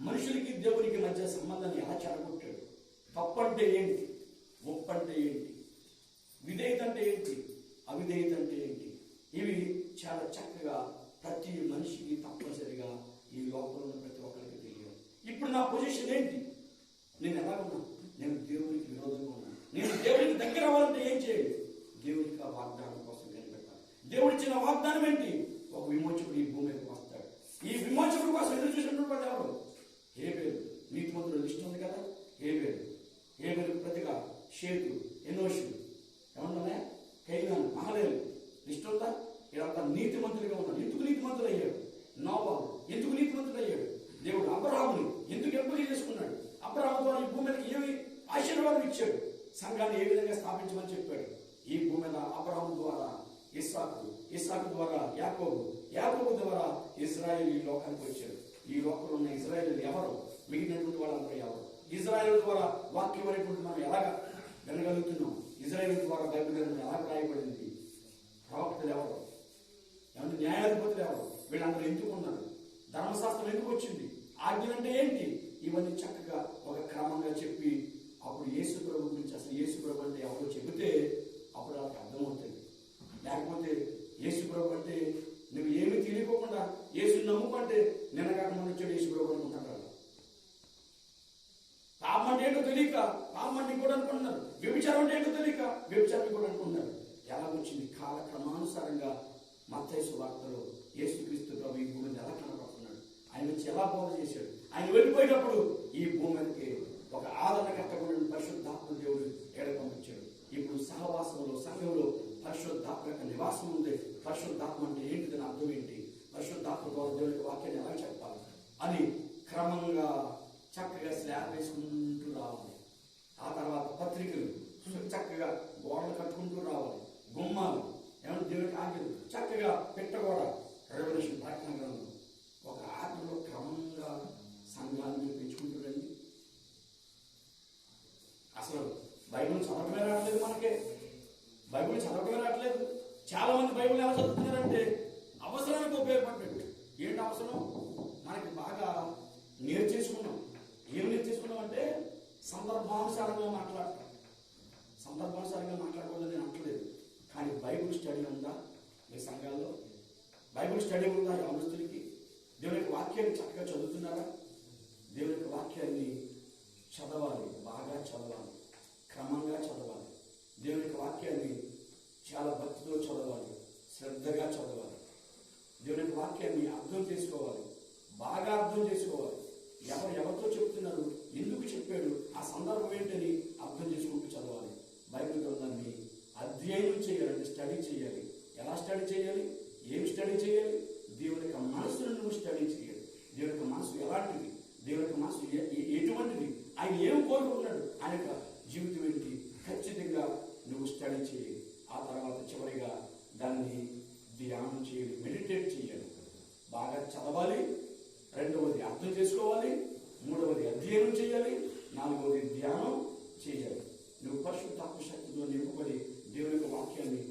మనుషులకి దేవునికి మధ్య సంబంధాన్ని ఎలా చెడగొట్టాడు. తప్పు అంటే ఏంటి, ఒప్పు అంటే ఏంటి, విధేయత అంటే ఏంటి, అవిధేయత అంటే ఏంటి, ఇవి చాలా చక్కగా ప్రతి మనిషికి తప్పనిసరిగా ఈ లోకంలో ఉన్న ప్రతి ఒక్కరికి తెలియదు. ఇప్పుడు నా పొజిషన్ ఏంటి, నేను ఎలా ఉన్నా, నేను దేవునికి విరోధంగా ఉన్నాను. నేను దేవునికి దగ్గర అవ్వాలంటే ఏం చేయాలి, దేవునికి ఆ వాగ్దానం కోసం కనిపెట్టాలి. దేవుడిచ్చిన వాగ్దానం ఏంటి, ఒక విమోచకుడు ఈ భూమి మీదకి వస్తాడు. ఈ విమోచకుడు కోసం ఎదురు చూసినటువంటి వాళ్ళు ఎవరు, హేబేలు. నీతిమంతుల లిస్ట్ ఉంది కదా, హేబేలు ప్రతిగా షేతు, ఎనోషు, ఏమన్నా కైనాను, మహలేలు లిస్ట్ ఉందా. ఇదంతా నీతిమంతులుగా ఉన్నారు. ఎందుకు నీతిమంతులు అయ్యాడు నోవాహు, ఎందుకు నీతిమంతులు అయ్యాడు దేవుడు. అబ్రహాముని ఎందుకు ఎంపిక చేసుకున్నాడు, అబ్రహాము ద్వారా ఈ భూమి మీదకి ఏమి ఆశీర్వాదం ఇచ్చాడు, సంఘాన్ని ఏ విధంగా స్థాపించమని చెప్పాడు. ఈ భూమి మీద అబ్రహాము ద్వారా ఇస్సాకు ద్వారా యాకోబు ద్వారా ఇజ్రాయేల్ ఈ లోకానికి వచ్చాడు. ఈ లోకంలో ఉన్న ఇజ్రాయేల్ ఎవరు, మిగిలినటువంటి వాళ్ళందరూ ఎవరు, ఇజ్రాయేల్ ద్వారా వాక్యం అనేటువంటి మనం ఎలాగా వినగలుగుతున్నాం, ఇజ్రాయేల్ ద్వారా బైబిల్ గ్రంథం ఎలా రాయబడింది, ప్రవక్తలు ఎవరు, ఏమంటే న్యాయాధిపతులు ఎవరు, వీళ్ళందరూ ఎందుకు ఉన్నారు, ధర్మశాస్త్రం ఎందుకు వచ్చింది, ఆజ్ఞలు అంటే ఏంటి, ఇవన్నీ చక్కగా ఒక క్రమంగా చెప్పి అప్పుడు యేసు ప్రభు గురించి, అసలు యేసు ప్రభు అంటే ఎవరో చెబితే అప్పుడు వాళ్ళకి అర్థమవుతుంది. లేకపోతే యేసు ప్రభు అంటే నువ్వు ఏమీ తెలియకోకుండా యేసుని నమ్ముకుంటే నిన్నగాక మన వచ్చాడు యేసు ప్రభు అనుకుంటారు. పాపం అంటే ఏంటో తెలియక పాపం అంటే కూడా అనుకుంటున్నారు, వ్యభిచారం అంటే ఏంటో తెలియక వ్యభిచారం కూడా అనుకుంటున్నారు. ఎలా వచ్చింది, కాల క్రమానుసారంగా మత్తయి సువార్తలో యేసుక్రీస్తు ప్రభు ఈ భూమిని ఎలా కనపడుతున్నాడు, ఆయన వచ్చి ఎలా బోధ చేశాడు. ఆయన వెళ్ళిపోయేటప్పుడు ఈ భూమికి ఒక ఆదరణకర్తగా పరిశుద్ధాత్మ దేవుడు ఏడపంపించాడు. ఇప్పుడు సహవాసంలో సంఘంలో పరిశుద్ధాత్మ యొక్క నివాసం ఉంది. పరిశుద్ధాత్మ అంటే ఏంటిదని అర్థం ఏంటి, పరిశుద్ధాత్మ ద్వారా దేవుడికి వాక్యాన్ని ఎలా చెప్పాలి అని క్రమంగా చక్కగా స్లాబ్ వేసుకుంటూ రావాలి. ఆ తర్వాత పత్రికలు చక్కగా గోడలు కట్టుకుంటూ రావాలి. గుమ్మాలు ఏమన్నా దేవుడికి ఆజ్ఞలు చక్కగా పెట్టగోడ, రెవల్యూషన్ ప్రకటన గ్రంథం ఒక ఆజ్ఞలో క్రమంగా సంఘాన్ని పెంచుకుంటూ రండి. అసలు బైబిల్ చదవటమే రావట్లేదు, మనకే బైబిల్ చదవటమే రావట్లేదు. చాలా మంది బైబిల్ ఎలా చదువుతున్నారంటే అవసరానికి ఉపయోగపడ్డట్టు. ఏంటి అవసరం, మనకి బాగా నేర్చేసుకున్నాం. ఏం నేర్చేసుకున్నాం అంటే సందర్భానుసారంగా మాట్లాడటం. సందర్భానుసారంగా మాట్లాడకూడదని నేను అంటలేదు, కానీ బైబిల్ స్టడీ ఉందా మీ సంఘాల్లో, బైబిల్ స్టడీ ఉందా యవనస్తులకి, దేవుని యొక్క వాక్యాన్ని చక్కగా చదువుతున్నారా, దేవుని యొక్క వాక్యాన్ని చదవాలి, బాగా చదవాలి, క్రమంగా చదవాలి, దేవుని యొక్క వాక్యాన్ని చాలా భక్తితో చదవాలి, శ్రద్ధగా చదవాలి, దేవుని యొక్క వాక్యాన్ని అర్థం చేసుకోవాలి, బాగా అర్థం చేసుకోవాలి. ఎవరితో చెప్తున్నారు, ఎందుకు చెప్పాడు, ఆ సందర్భం ఏంటని అర్థం చేసుకుంటూ చదవాలి. బైబిల్ గ్రంథాన్ని అధ్యయనం చేయాలంటే స్టడీ చేయాలి. ఎలా స్టడీ చేయాలి, ఏం స్టడీ చేయాలి, దేవుని యొక్క మనసును నువ్వు స్టడీ చేయాలి. దేవుని యొక్క మనసు ఎలాంటిది, దేవుని యొక్క మనసు ఎటువంటిది, ఆయన ఏం కోరుకుంటున్నాడు, ఆయన యొక్క జీవితం ఏంటి, ఖచ్చితంగా నువ్వు స్టడీ చేయాలి. ఆ తర్వాత చివరిగా దాన్ని ధ్యానం చేయాలి, మెడిటేట్ చేయాలి, బాగా చదవాలి. రెండవది అర్థం చేసుకోవాలి, మూడవది అధ్యయనం చేయాలి, నాలుగవది ధ్యానం చేయాలి. నువ్వు పరిశుద్ధాత్మ శక్తితో నింపబడి దేవుని యొక్క వాక్యాన్ని